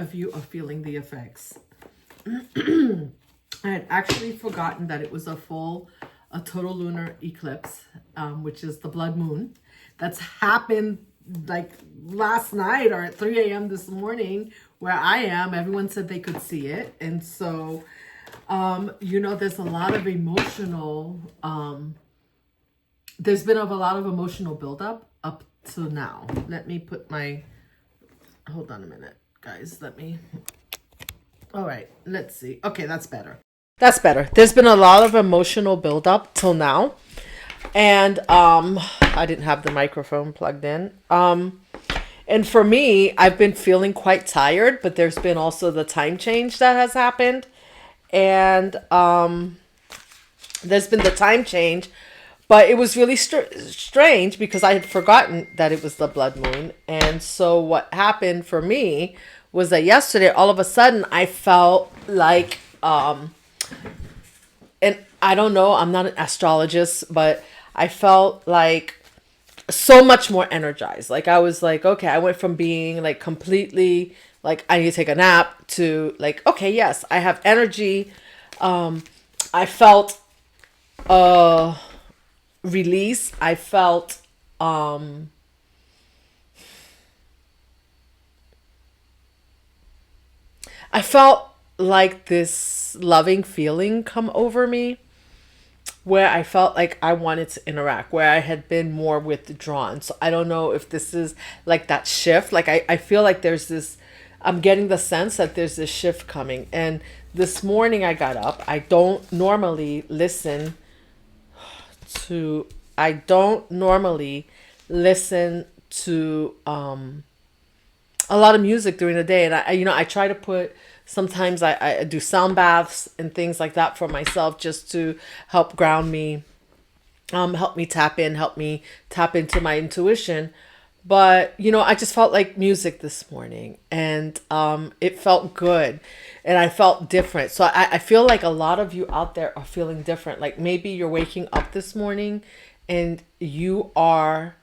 of you are feeling the effects. I had actually forgotten that it was a total lunar eclipse, which is the blood moon. That's happened like last night or at 3 a.m. this morning where I am. Everyone said they could see it. And so, there's a lot of there's been a lot of emotional buildup up to now. Let me put hold on a minute, guys. All right, let's see. Okay, that's better. That's better. There's been a lot of emotional buildup till now. And I didn't have the microphone plugged in. And for me, I've been feeling quite tired, but there's been also the time change that has happened. And there's been the time change, but it was really strange because I had forgotten that it was the blood moon. And so what happened for me was that yesterday, all of a sudden, I felt like, and I don't know, I'm not an astrologist, but I felt like so much more energized. Like I was like, okay, I went from being like completely like I need to take a nap to like, okay, yes, I have energy. I felt release. I felt like this loving feeling come over me where I felt like I wanted to interact, where I had been more withdrawn. So I don't know if this is like that shift. Like I feel like I'm getting the sense that there's this shift coming. And this morning I got up. I don't normally listen to a lot of music during the day. And I try to put, sometimes I do sound baths and things like that for myself just to help ground me, help me tap into my intuition. But, I just felt like music this morning and it felt good and I felt different. So I feel like a lot of you out there are feeling different. Like maybe you're waking up this morning and you are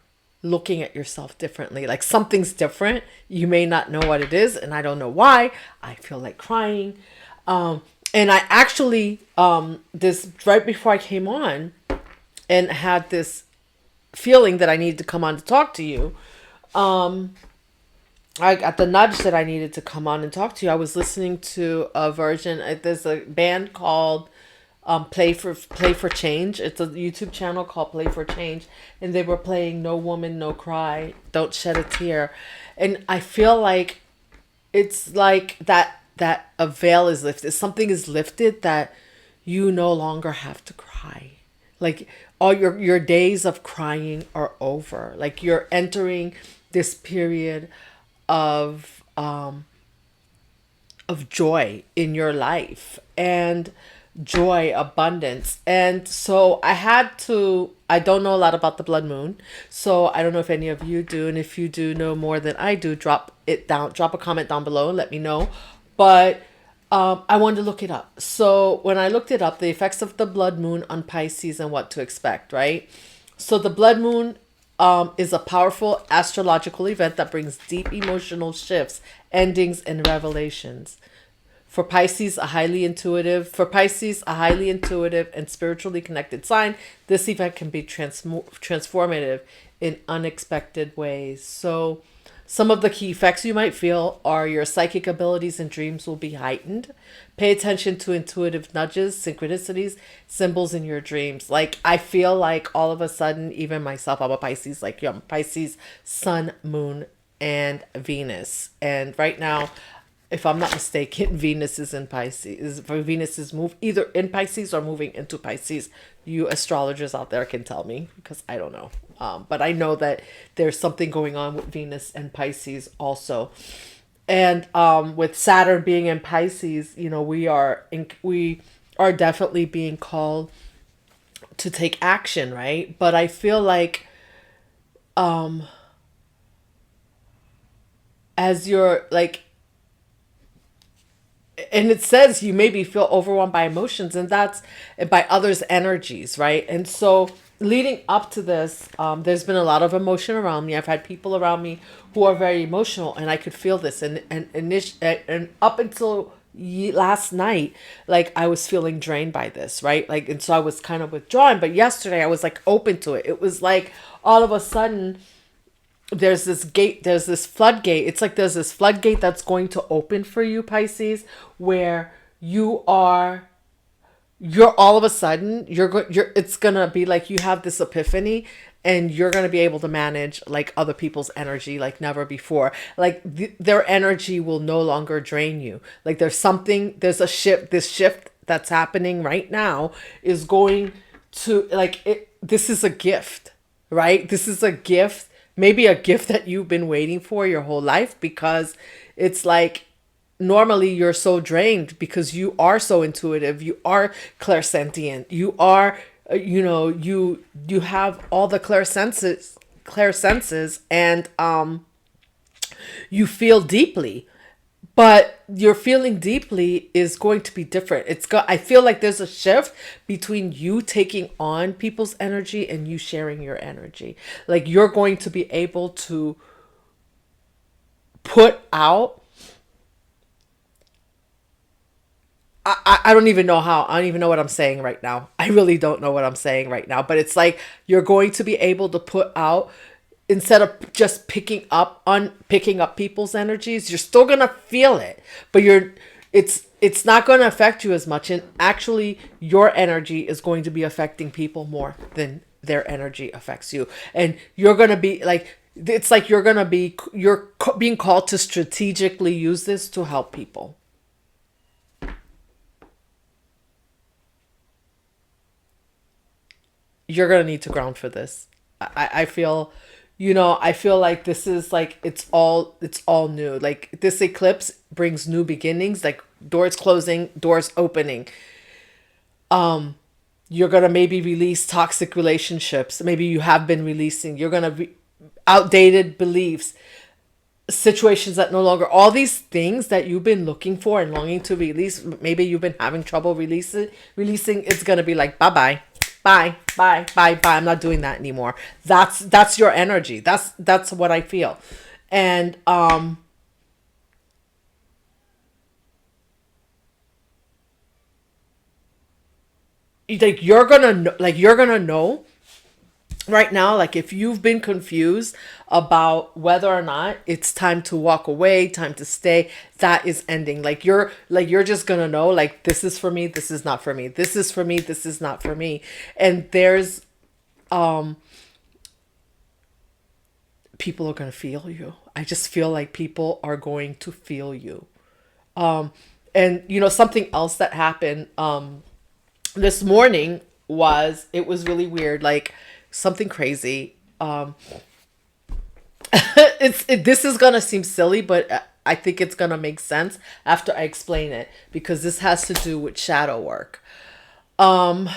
looking at yourself differently, like something's different. You may not know what it is, and I don't know why. I feel like crying. And I actually, this right before I came on and had this feeling that I needed to come on to talk to you. I got the nudge that I needed to come on and talk to you. I was listening to a version. There's a band called Play for Change. It's a YouTube channel called Play for Change, and they were playing No Woman, No Cry, Don't Shed a Tear. And I feel like it's like that a veil is lifted. Something is lifted that you no longer have to cry. Like all your days of crying are over. Like you're entering this period of joy in your life and joy, abundance. And so I don't know a lot about the blood moon. So I don't know if any of you do. And if you do know more than I do, drop a comment down below and let me know. But I wanted to look it up. So when I looked it up, the effects of the blood moon on Pisces and what to expect, right? So the blood moon is a powerful astrological event that brings deep emotional shifts, endings, and revelations. For Pisces, a highly intuitive and spiritually connected sign, this event can be transformative in unexpected ways. So some of the key effects you might feel are your psychic abilities and dreams will be heightened. Pay attention to intuitive nudges, synchronicities, symbols in your dreams. Like I feel like all of a sudden, even myself, I'm a Pisces, like I'm Pisces, Sun, Moon, and Venus. And right now, if I'm not mistaken, Venus is in Pisces. Venus is either in Pisces or moving into Pisces. You astrologers out there can tell me because I don't know. But I know that there's something going on with Venus and Pisces also. And with Saturn being in Pisces, we are definitely being called to take action, right? But I feel like as you're like, and it says you maybe feel overwhelmed by emotions and by others' energies, right? And so leading up to this, there's been a lot of emotion around me. I've had people around me who are very emotional, and I could feel this. And up until last night, like I was feeling drained by this, right? Like, and so I was kind of withdrawn. But yesterday, I was like open to it. It was like all of a sudden, there's this floodgate. It's like there's this floodgate that's going to open for you, Pisces, where you're all of a sudden you're it's gonna be like you have this epiphany, and you're gonna be able to manage like other people's energy like never before. Like their energy will no longer drain you. Like there's a shift. This shift that's happening right now is going to like it. This is a gift, right? This is a gift, maybe a gift that you've been waiting for your whole life, because it's like normally you're so drained because you are so intuitive, you are clairsentient, you are you have all the clair senses, and you feel deeply, but your feeling deeply is going to be different. I feel like there's a shift between you taking on people's energy and you sharing your energy. Like you're going to be able to put out, I don't even know how. I don't even know what I'm saying right now. I really don't know what I'm saying right now. But it's like you're going to be able to put out, instead of just picking up people's energies, you're still gonna feel it, but it's not going to affect you as much. And actually, your energy is going to be affecting people more than their energy affects you. And you're gonna be like, it's like you're being called to strategically use this to help people. You're gonna need to ground for this. I feel, I feel like this is like it's all new. Like this eclipse brings new beginnings, like doors closing, doors opening. You're gonna maybe release toxic relationships. Maybe you have been releasing. You're gonna outdated beliefs, situations that no longer, all these things that you've been looking for and longing to release, maybe you've been having trouble releasing. It's gonna be like bye bye bye. I'm not doing that anymore. That's your energy. That's what I feel. And like you're gonna know right now, like if you've been confused about whether or not it's time to walk away, time to stay, that is ending. Like you're just gonna know, like this is for me, this is not for me, this is for me, this is not for me. And there's people are gonna feel you. I just feel like people are going to feel you. And something else that happened this morning was, it was really weird, like something crazy. This is gonna seem silly, but I think it's gonna make sense after I explain it, because this has to do with shadow work. Um,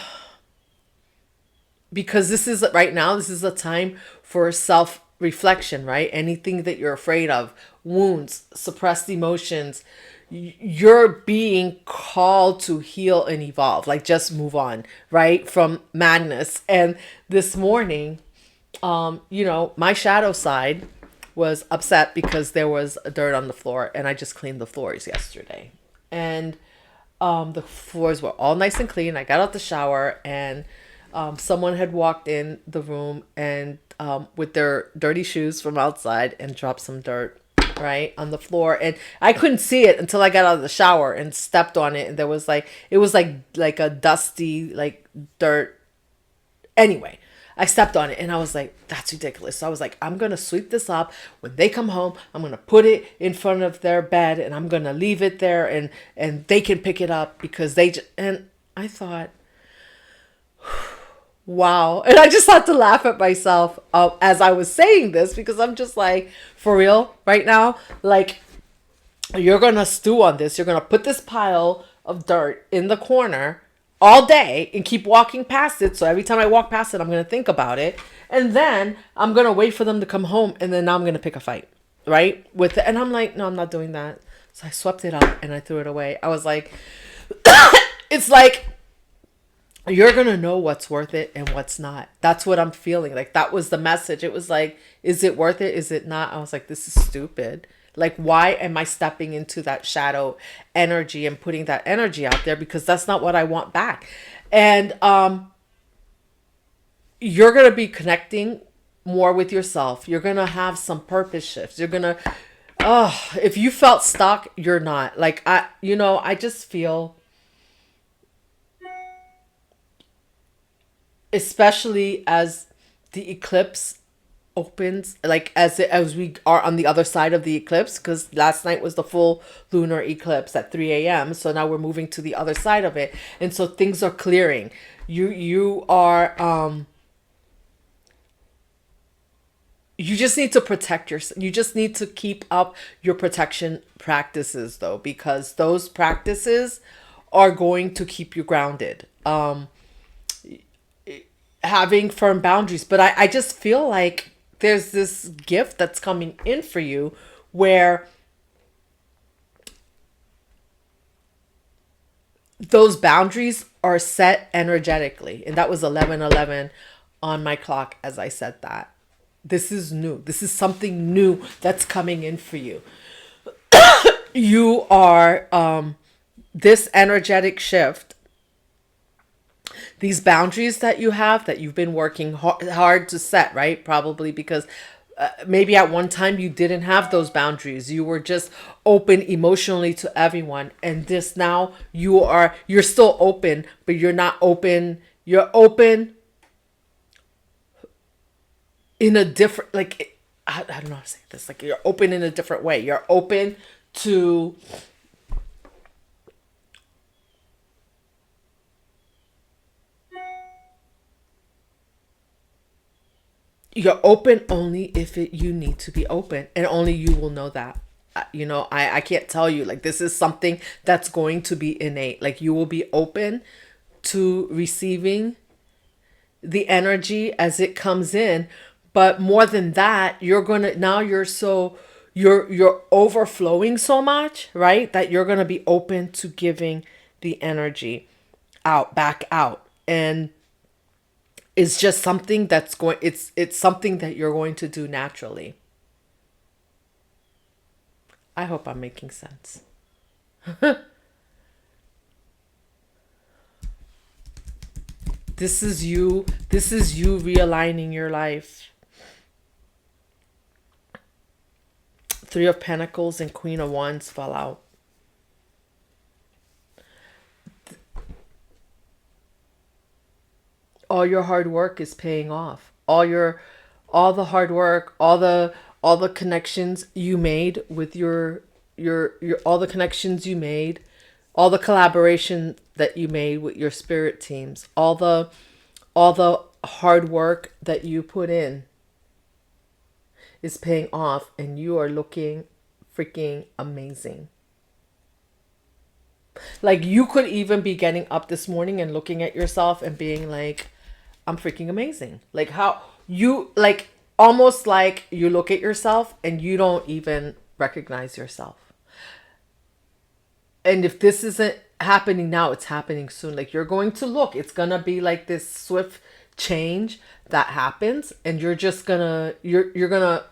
because this is a time for self reflection, right? Anything that you're afraid of, wounds, suppressed emotions, you're being called to heal and evolve, like just move on, right, from madness. And this morning, my shadow side was upset because there was dirt on the floor, and I just cleaned the floors yesterday. And the floors were all nice and clean. I got out the shower, and someone had walked in the room and with their dirty shoes from outside and dropped some dirt right on the floor, and I couldn't see it until I got out of the shower and stepped on it, and there was like, it was like a dusty like dirt. Anyway, I stepped on it and I was like, that's ridiculous. So I was like, I'm going to sweep this up. When they come home, I'm going to put it in front of their bed, and I'm going to leave it there, and they can pick it up because and I thought, wow. And I just had to laugh at myself as I was saying this, because I'm just like, for real right now, like you're going to stew on this. You're going to put this pile of dirt in the corner all day and keep walking past it. So every time I walk past it, I'm going to think about it. And then I'm going to wait for them to come home. And then now I'm going to pick a fight, right? With it. And I'm like, no, I'm not doing that. So I swept it up and I threw it away. I was like, it's like you're gonna know what's worth it and what's not. That's what I'm feeling. Like that was the message. It was like, is it worth it? Is it not? I was like, this is stupid. Like, why am I stepping into that shadow energy and putting that energy out there? Because that's not what I want back. And you're gonna be connecting more with yourself. You're gonna have some purpose shifts. You're gonna, if you felt stuck, you're not. Like I just feel, especially as the eclipse opens, like as we are on the other side of the eclipse, because last night was the full lunar eclipse at 3 a.m. So now we're moving to the other side of it, and so things are clearing. You are you just need to protect yourself. You just need to keep up your protection practices, though, because those practices are going to keep you grounded. Having firm boundaries. But I just feel like there's this gift that's coming in for you where those boundaries are set energetically. And that was 11:11 on my clock as I said that. This is new. This is something new that's coming in for you. You are this energetic shift, these boundaries that you have that you've been working hard to set, right? Probably because maybe at one time you didn't have those boundaries. You were just open emotionally to everyone. And this now you're still open, but you're not open. You're open in a different, like, I don't know how to say this. Like, you're open in a different way. You're open to, you're open only if you need to be open, and only you will know that. I can't tell you, like, this is something that's going to be innate. Like, you will be open to receiving the energy as it comes in, but more than that, you're gonna, now you're so, you're overflowing so much, right, that you're gonna be open to giving the energy out, back out. And it's just something that's going, it's something that you're going to do naturally. I hope I'm making sense. This is you realigning your life. Three of Pentacles and Queen of Wands fell out. All your hard work is paying off. All the hard work, all the connections you made with your all the connections you made, all the collaboration that you made with your spirit teams, all the hard work that you put in is paying off, and you are looking freaking amazing. Like, you could even be getting up this morning and looking at yourself and being like, I'm freaking amazing. Like, how you, like, almost like you look at yourself and you don't even recognize yourself. And if this isn't happening now, it's happening soon. Like, you're going to look, it's gonna be like this swift change that happens, and you're just gonna, you're gonna,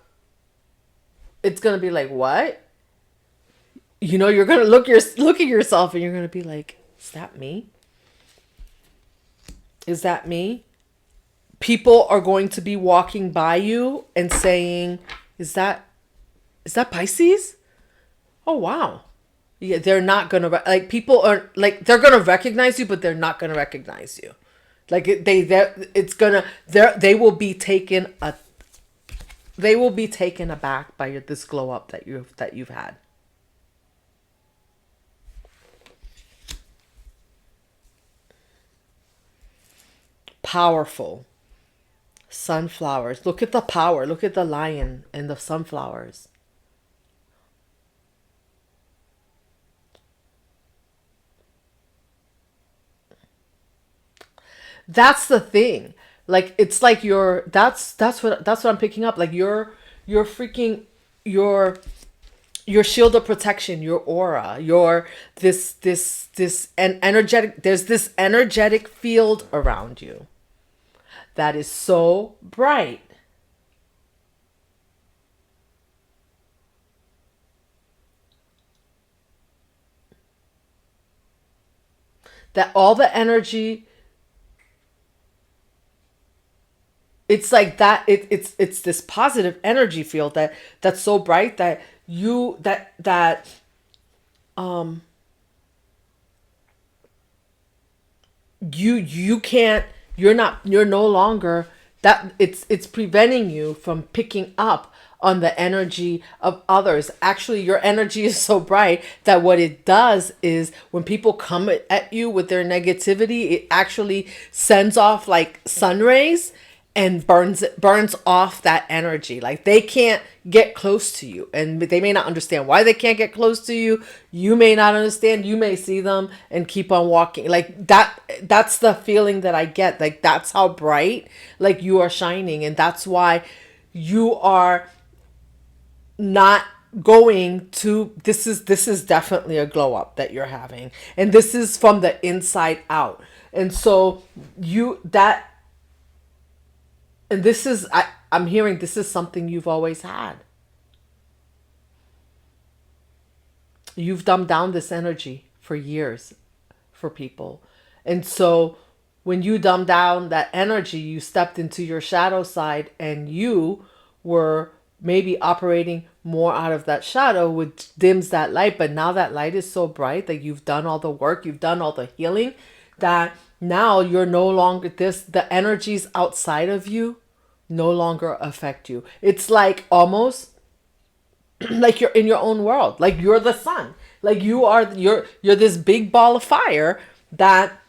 it's gonna be like, what? You're gonna look at yourself and you're gonna be like, is that me? Is that me? People are going to be walking by you and saying, is that Pisces? Oh, wow. Yeah, they're not gonna like, people are like, they're gonna recognize you, but they're not gonna recognize you. Like, it's gonna, they will be taken aback by this glow up that you've had. Powerful. Sunflowers. Look at the power. Look at the lion and the sunflowers. That's the thing. Like, it's like that's what I'm picking up. Like, you're freaking, you're your shield of protection, your aura, your this and energetic, there's this energetic field around you that is so bright that all the energy, it's like that, it's this positive energy field that's so bright that you that um you can't, you're no longer, that it's preventing you from picking up on the energy of others. Actually, your energy is so bright that what it does is when people come at you with their negativity, it actually sends off like sun rays and burns off that energy. Like they can't get close to you, and they may not understand why they can't get close to you. You may not understand. You may see them and keep on walking. Like that's the feeling that I get. Like that's how bright like you are shining, and that's why you are not going to, this is definitely a glow up that you're having, and this is from the inside out. And so you that and this is, I'm hearing this is something you've always had. You've dumbed down this energy for years for people. And so when you dumb down that energy, you stepped into your shadow side, and you were maybe operating more out of that shadow, which dims that light. But now that light is so bright that you've done all the work, you've done all the healing, that now you're no longer this, the energies outside of you no longer affect you. It's like almost like you're in your own world, like you're the sun, like you're this big ball of fire that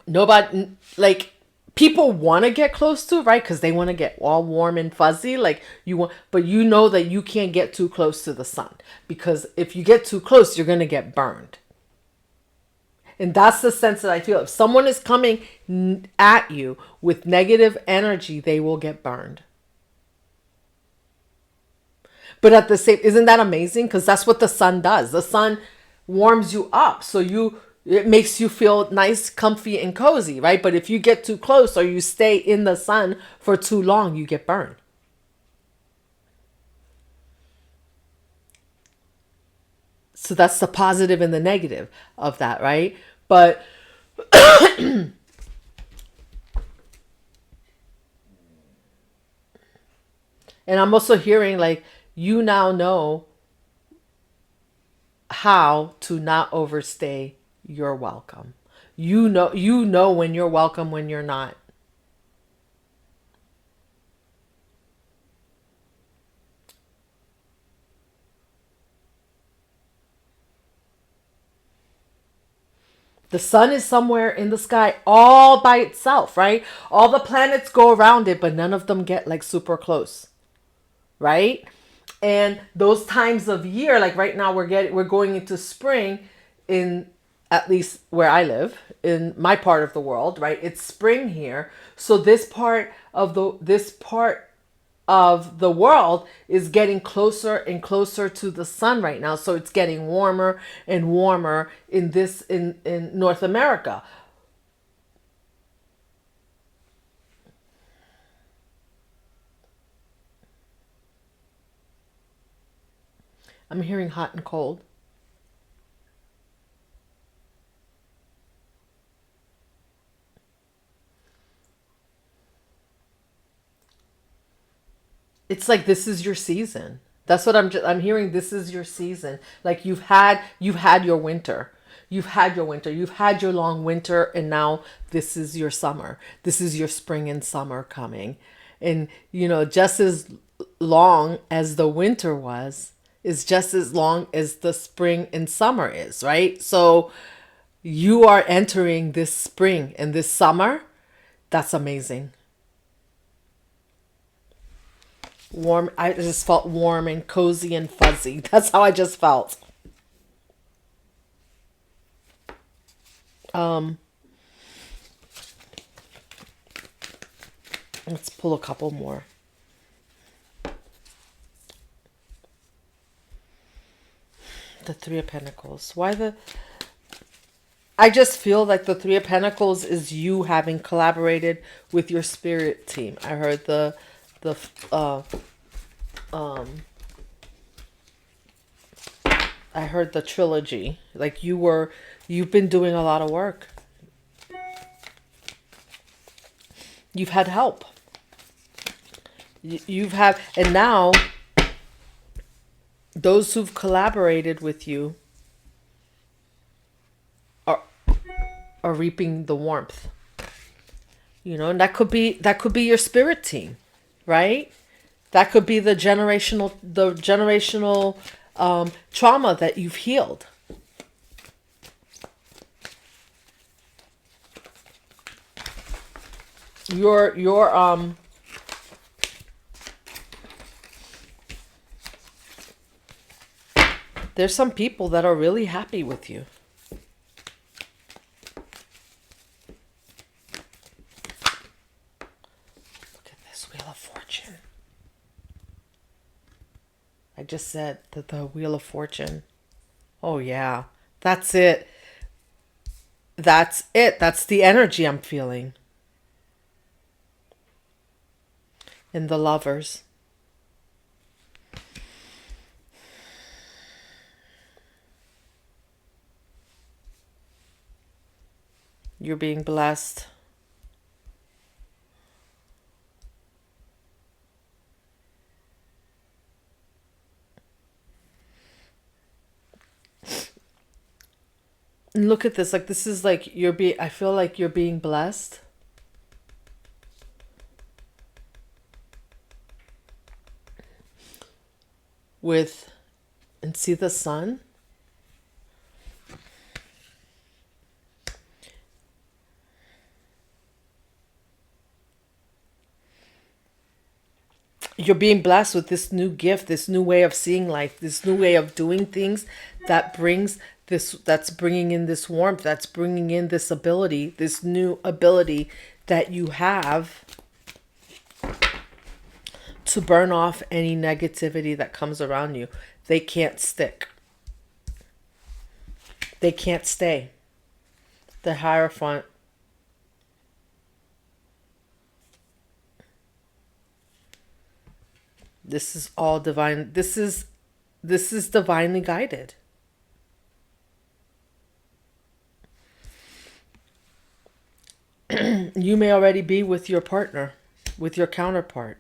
nobody, like people want to get close to, right? Because they want to get all warm and fuzzy, like you want, but you know that you can't get too close to the sun, because if you get too close, you're going to get burned. And that's the sense that I feel. If someone is coming at you with negative energy, they will get burned. But at the same, isn't that amazing? Because that's what the sun does. The sun warms you up. So it makes you feel nice, comfy, and cozy, right? But if you get too close or you stay in the sun for too long, you get burned. So that's the positive and the negative of that, right? But and I'm also hearing like you now know how to not overstay your welcome. You know when you're welcome, when you're not. The sun is somewhere in the sky all by itself, right? All the planets go around it, but none of them get like super close, right? And those times of year, like right now we're going into spring in, at least where I live, in my part of the world, right? It's spring here. So this part of the world is getting closer and closer to the sun right now. So it's getting warmer and warmer in North America. I'm hearing hot and cold. It's like this is your season. That's what I'm hearing. This is your season. Like you've had your winter. You've had your winter. You've had your long winter, and now this is your summer. This is your spring and summer coming. And just as long as the winter was, is just as long as the spring and summer is, right? So you are entering this spring and this summer. That's amazing. Warm. I just felt warm and cozy and fuzzy. That's how I just felt. Um, let's pull a couple more. The Three of Pentacles. Why the... I just feel like the Three of Pentacles is you having collaborated with your spirit team. I heard the I heard the trilogy. Like you've been doing a lot of work. You've had help. You've had, and now those who've collaborated with you are are reaping the warmth. You know, and that could be your spirit team, right? That could be the generational trauma that you've healed. Your there's some people that are really happy with you. Look at this Wheel of Fortune. I just said that the Wheel of Fortune. Oh yeah, that's it. That's it. That's the energy I'm feeling in the Lovers. You're being blessed. And look at this. Like this is like I feel like you're being blessed with, and see the sun. You're being blessed with this new gift, this new way of seeing life, this new way of doing things that's bringing in this warmth, that's bringing in this ability, this new ability that you have to burn off any negativity that comes around you. They can't stick. They can't stay. The Hierophant. This is all divine. This is divinely guided. You may already be with your partner, with your counterpart.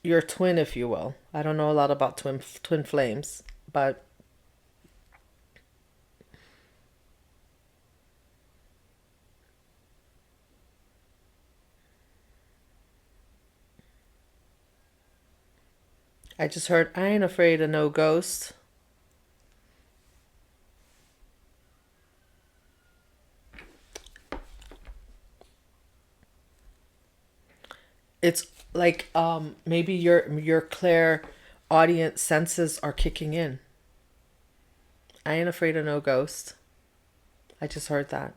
Your twin, if you will. I don't know a lot about twin flames, but I just heard, I ain't afraid of no ghost. It's like maybe your clair audience senses are kicking in. I ain't afraid of no ghost. I just heard that.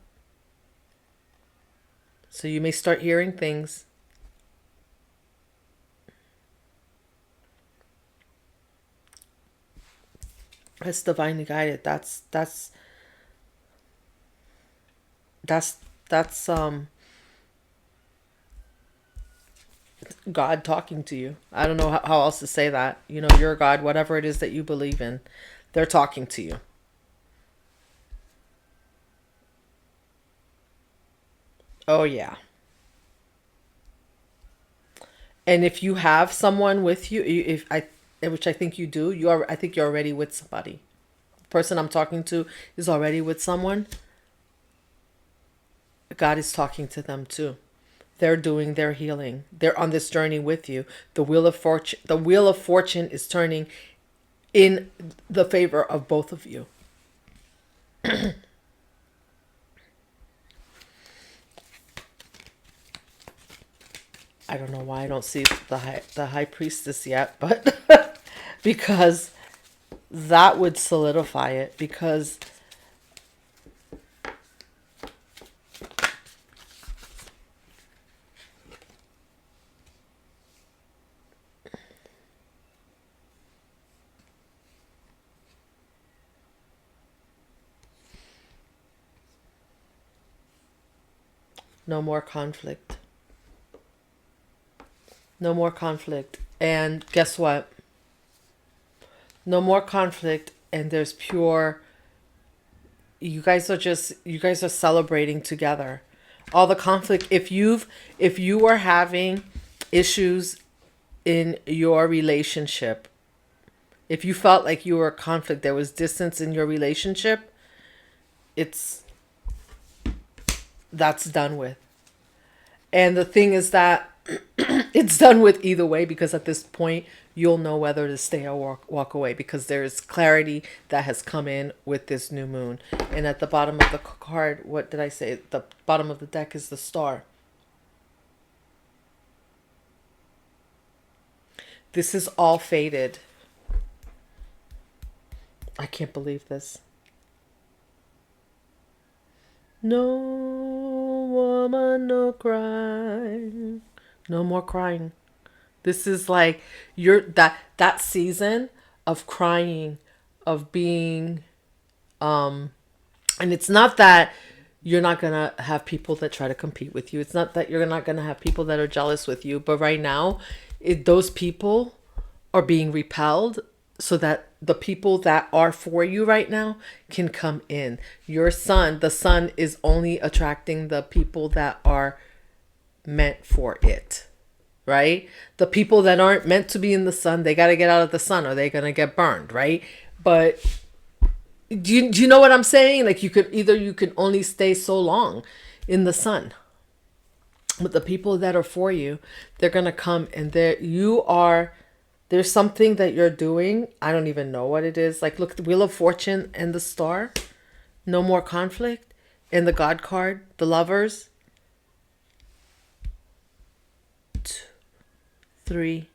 So you may start hearing things. It's divinely guided. That's God talking to you. I don't know how else to say that. You know, your God, whatever it is that you believe in, they're talking to you. Oh yeah. And if you have someone with you, which I think you do, I think you're already with somebody. The person I'm talking to is already with someone. God is talking to them too. They're doing their healing. They're on this journey with you. The wheel of fortune is turning in the favor of both of you. I don't know why I don't see the high priestess yet, but because that would solidify it, because No more conflict. No more conflict. And guess what? No more conflict, and there's pure, you guys are celebrating together. All the conflict, if you are having issues in your relationship, if you felt like you were conflict, there was distance in your relationship, it's that's done with. And the thing is that it's done with either way, because at this point you'll know whether to stay or walk away, because there's clarity that has come in with this new moon. And at the bottom of the card, what did I say? The bottom of the deck is the star. This is all faded. I can't believe this. No woman, no crying. No more crying. This is like you're that season of crying, of being and it's not that you're not going to have people that try to compete with you. It's not that you're not going to have people that are jealous with you, but right now those people are being repelled so that the people that are for you right now can come in. The sun is only attracting the people that are meant for it, right? The people that aren't meant to be in the sun, they got to get out of the sun or they're going to get burned, right? But do you know what I'm saying? Like you can only stay so long in the sun. But the people that are for you, they're going to come, and there's something that you're doing. I don't even know what it is. Like look, the Wheel of Fortune and the star. No more conflict. And the God card, the Lovers. 2, 3.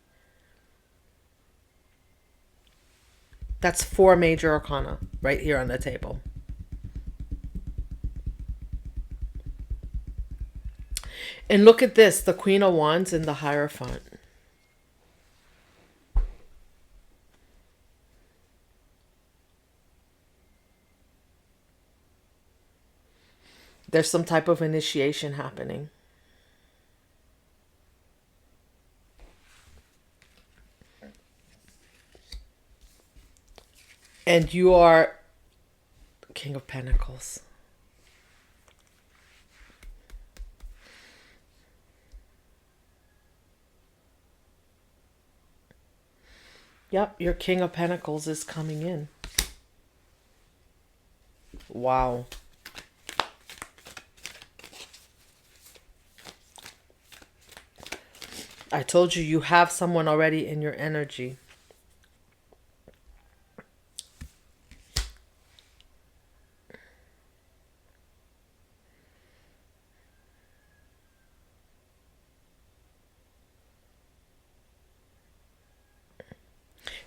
That's 4 major arcana right here on the table. And look at this, the Queen of Wands and the Hierophant. There's some type of initiation happening. And you are King of Pentacles. Yep, your King of Pentacles is coming in. Wow. I told you, you have someone already in your energy.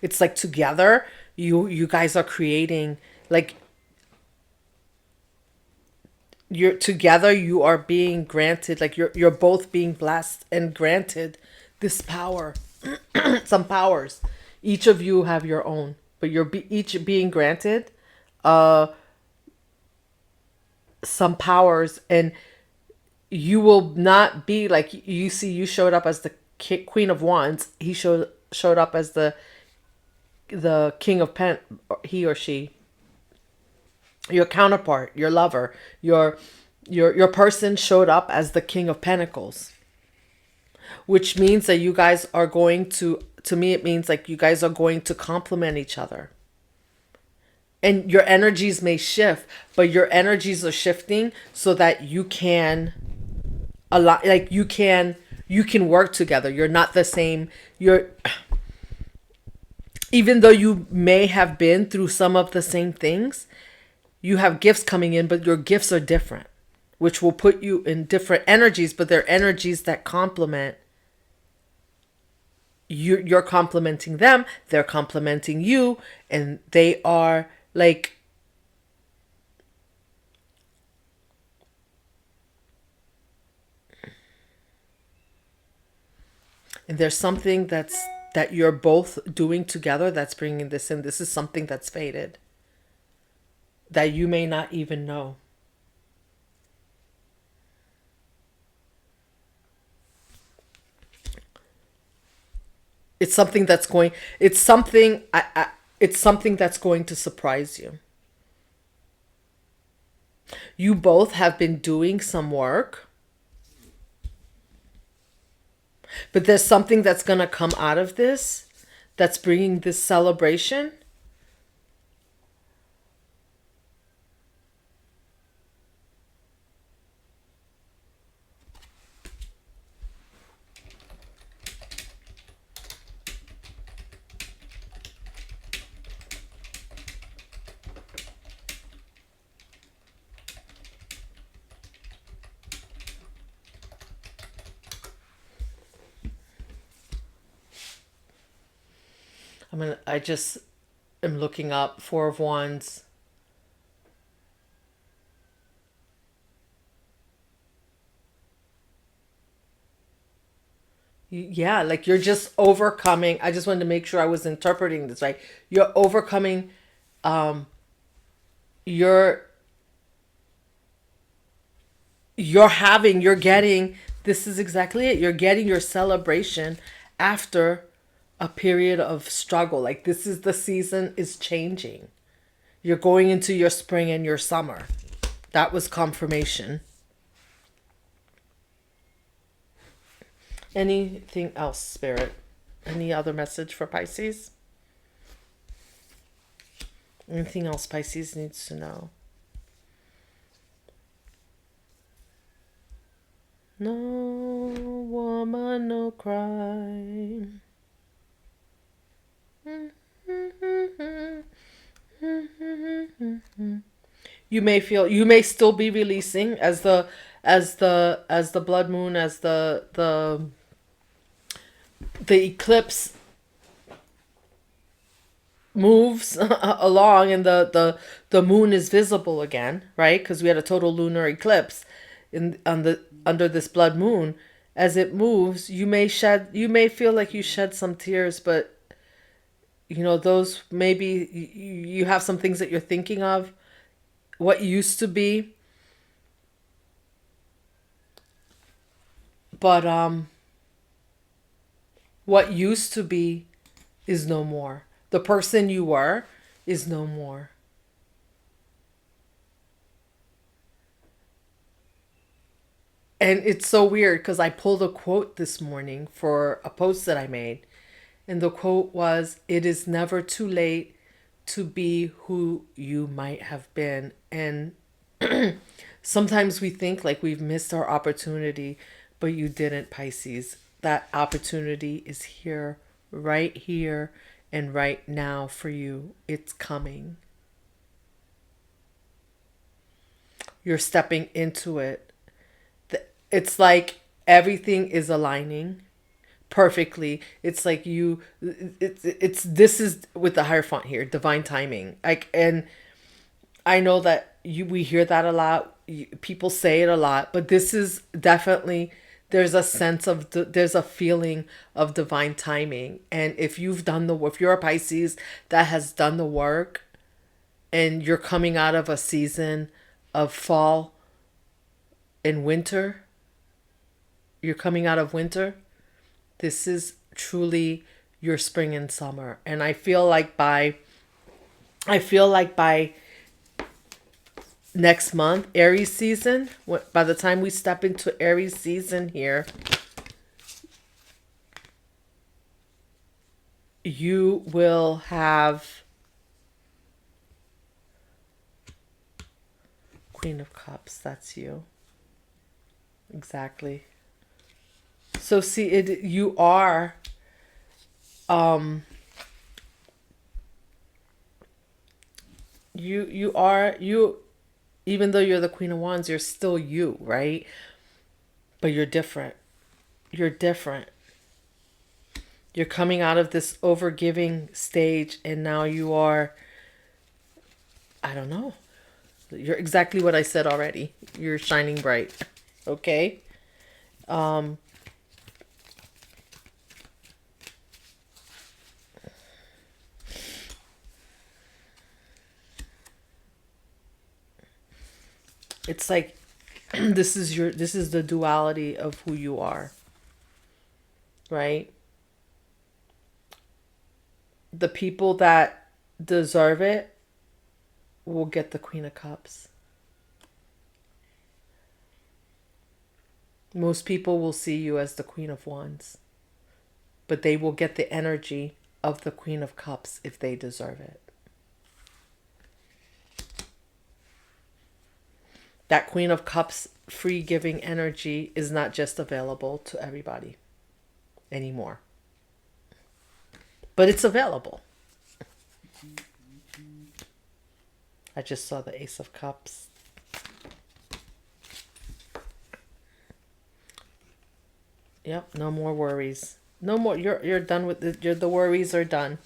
It's like together, you guys are creating, like, you're together, you are being granted, like you're both being blessed and granted this power. Some powers. Each of you have your own, but you're each being granted some powers, and you will not be like, you see, you showed up as the Queen of Wands. He showed up as the King of he or she, your counterpart, your lover, your person showed up as the King of Pentacles, which means that you guys are going to me, it means like you guys are going to complement each other. And your energies may shift, but your energies are shifting so that you can you can work together. You're not the same. Even though you may have been through some of the same things, you have gifts coming in, but your gifts are different, which will put you in different energies, but they're energies that complement. You're complementing them, they're complementing you, and they are like, and there's something that you're both doing together that's bringing this in. This is something that's faded, that you may not even know. It's something that's going, it's something, it's something that's going to surprise you. You both have been doing some work, but there's something that's going to come out of this that's bringing this celebration. I just am looking up Four of Wands. Yeah, like you're just overcoming. I just wanted to make sure I was interpreting this right. You're overcoming, um you're you're getting, this is exactly it. You're getting your celebration after a period of struggle. Like this is the season is changing. You're going into your spring and your summer. That was confirmation. Anything else, Spirit? Any other message for Pisces? Anything else Pisces needs to know? No woman, no cry. You may feel, you may still be releasing as the blood moon, as the eclipse moves along, and the moon is visible again, right? Because we had a total lunar eclipse in on the under this blood moon. As it moves, you may feel like you shed some tears, but you know those, maybe you have some things that you're thinking of, what used to be, but what used to be is no more. The person you were is no more. And it's so weird because I pulled a quote this morning for a post that I made. And the quote was, "It is never too late to be who you might have been." And sometimes we think like we've missed our opportunity, but you didn't, Pisces. That opportunity is here, and right now for you. It's coming. You're stepping into it. It's like everything is aligning perfectly. It's like it's this is with the Hierophant here, divine timing. Like, and I know that we hear that a lot. People say it a lot, but this is definitely, there's a sense of there's a feeling of divine timing. And if you've done the, if you're a Pisces that has done the work, and you're coming out of a season of fall and winter, you're coming out of winter, this is truly your spring and summer. And I feel like by next month, Aries season, by the time we step into Aries season here, you will have Queen of Cups. That's you. Exactly. So see, it, you are, um you are you, even though you're the Queen of Wands, you're still you, right? But you're different. You're different. You're coming out of this overgiving stage, and now you are, I don't know. You're exactly what I said already. You're shining bright. Okay? Um it's like this is the duality of who you are, right? the people that deserve it will get the Queen of Cups. Most people will see you as the Queen of Wands, but they will get the energy of the Queen of Cups if they deserve it. That Queen of Cups free giving energy is not just available to everybody anymore, but it's available. I just saw the Ace of Cups. Yep, no more worries. No more. You're done with the worries are done.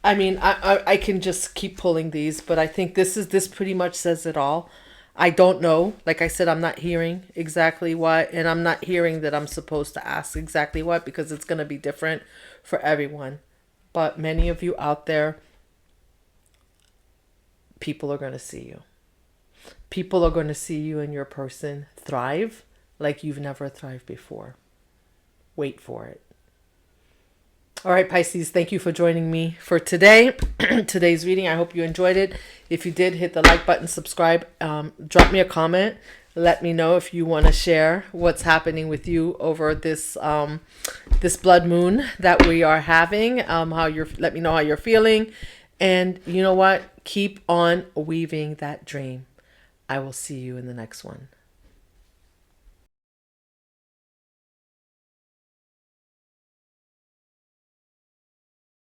I mean, I can just keep pulling these, but I think this pretty much says it all. I don't know. Like I said, I'm not hearing exactly what, and I'm not hearing that I'm supposed to ask exactly what, because it's going to be different for everyone. But many of you out there, people are going to see you. People are going to see you and your person thrive like you've never thrived before. Wait for it. All right, Pisces, thank you for joining me for today's reading. I hope you enjoyed it. If you did, hit the like button, subscribe, drop me a comment. Let me know if you want to share what's happening with you over this this blood moon that we are having. Let me know how you're feeling. And you know what? Keep on weaving that dream. I will see you in the next one.